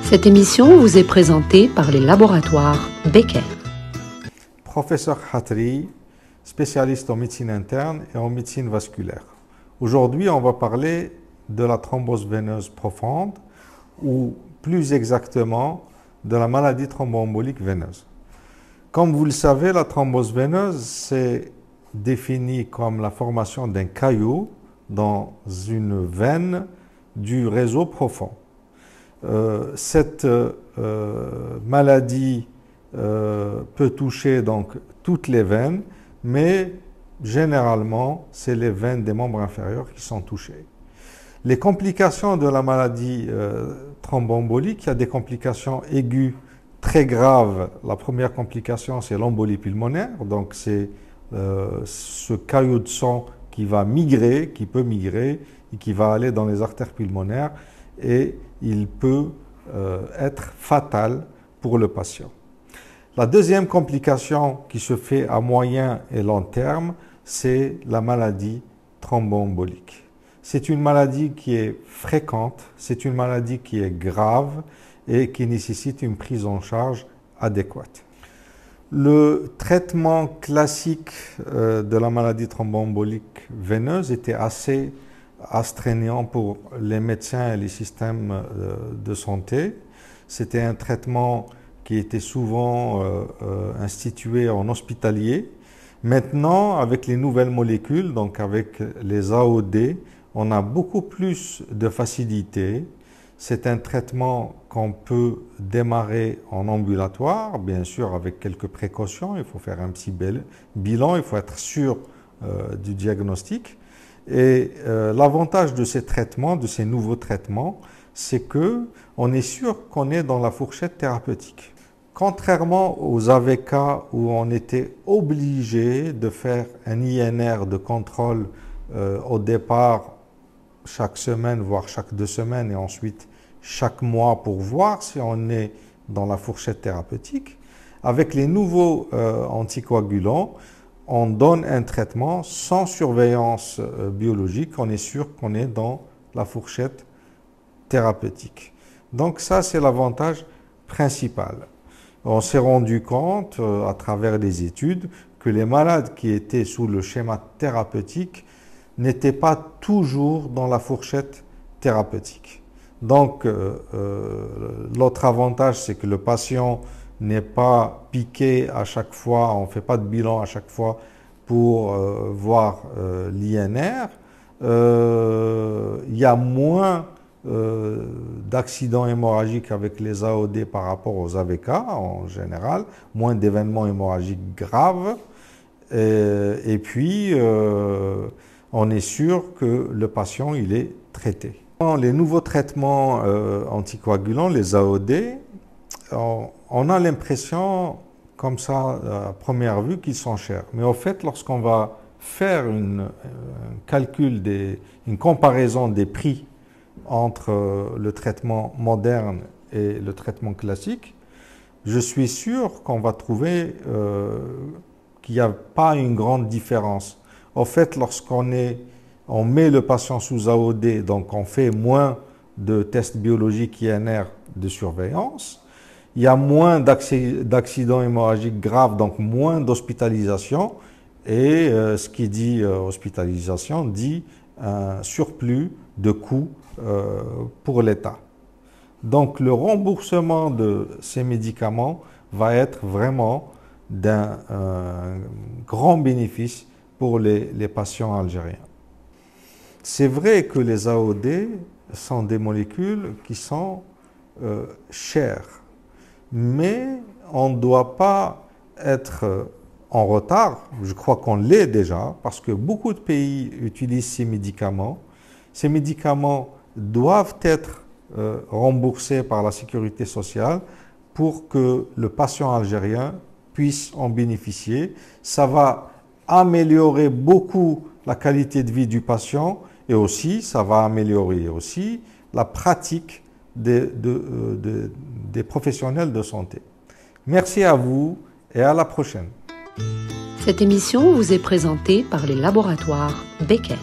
Cette émission vous est présentée par les laboratoires Becker. Professeur Khatri, spécialiste en médecine interne et en médecine vasculaire. Aujourd'hui, on va parler de la thrombose veineuse profonde, ou plus exactement de la maladie thromboembolique veineuse. Comme vous le savez, la thrombose veineuse, c'est défini comme la formation d'un caillou dans une veine du réseau profond. Cette maladie peut toucher donc toutes les veines, mais généralement, c'est les veines des membres inférieurs qui sont touchées. Les complications de la maladie thromboembolique, il y a des complications aiguës très graves. La première complication, c'est l'embolie pulmonaire, donc c'est ce caillou de sang qui peut migrer et qui va aller dans les artères pulmonaires, et il peut être fatal pour le patient. La deuxième complication qui se fait à moyen et long terme, c'est la maladie thromboembolique. C'est une maladie qui est fréquente, c'est une maladie qui est grave et qui nécessite une prise en charge adéquate. Le traitement classique de la maladie thromboembolique veineuse était assez astreignant pour les médecins et les systèmes de santé. C'était un traitement qui était souvent institué en hospitalier. Maintenant, avec les nouvelles molécules, donc avec les AOD, on a beaucoup plus de facilité. C'est un traitement qu'on peut démarrer en ambulatoire, bien sûr avec quelques précautions. Il faut faire un petit bilan, il faut être sûr du diagnostic. Et l'avantage de ces traitements, de ces nouveaux traitements, c'est qu'on est sûr qu'on est dans la fourchette thérapeutique. Contrairement aux AVK où on était obligé de faire un INR de contrôle au départ chaque semaine, voire chaque 2 semaines, et ensuite chaque mois pour voir si on est dans la fourchette thérapeutique, avec les nouveaux anticoagulants, on donne un traitement sans surveillance biologique, on est sûr qu'on est dans la fourchette thérapeutique. Donc ça, c'est l'avantage principal. On s'est rendu compte à travers les études que les malades qui étaient sous le schéma thérapeutique n'étaient pas toujours dans la fourchette thérapeutique. Donc l'autre avantage, c'est que le patient n'est pas piqué à chaque fois, on ne fait pas de bilan à chaque fois pour voir l'INR. Il y a moins d'accidents hémorragiques avec les AOD par rapport aux AVK en général, moins d'événements hémorragiques graves, et puis on est sûr que le patient il est traité. Les nouveaux traitements anticoagulants, les AOD, on a l'impression, comme ça, à première vue, qu'ils sont chers. Mais au fait, lorsqu'on va faire un calcul, une comparaison des prix entre le traitement moderne et le traitement classique, je suis sûr qu'on va trouver qu'il n'y a pas une grande différence. Au fait, lorsqu'on met le patient sous AOD, donc on fait moins de tests biologiques INR de surveillance, il y a moins d'accidents hémorragiques graves, donc moins d'hospitalisation, et ce qui dit hospitalisation dit un surplus de coûts pour l'État. Donc le remboursement de ces médicaments va être vraiment d'un grand bénéfice pour les patients algériens. C'est vrai que les AOD sont des molécules qui sont chères, mais on ne doit pas être en retard. Je crois qu'on l'est déjà, parce que beaucoup de pays utilisent ces médicaments. Ces médicaments doivent être remboursés par la sécurité sociale pour que le patient algérien puisse en bénéficier. Ça va améliorer beaucoup la qualité de vie du patient, et aussi ça va améliorer aussi la pratique des professionnels de santé. Merci à vous et à la prochaine. Cette émission vous est présentée par les laboratoires Becker.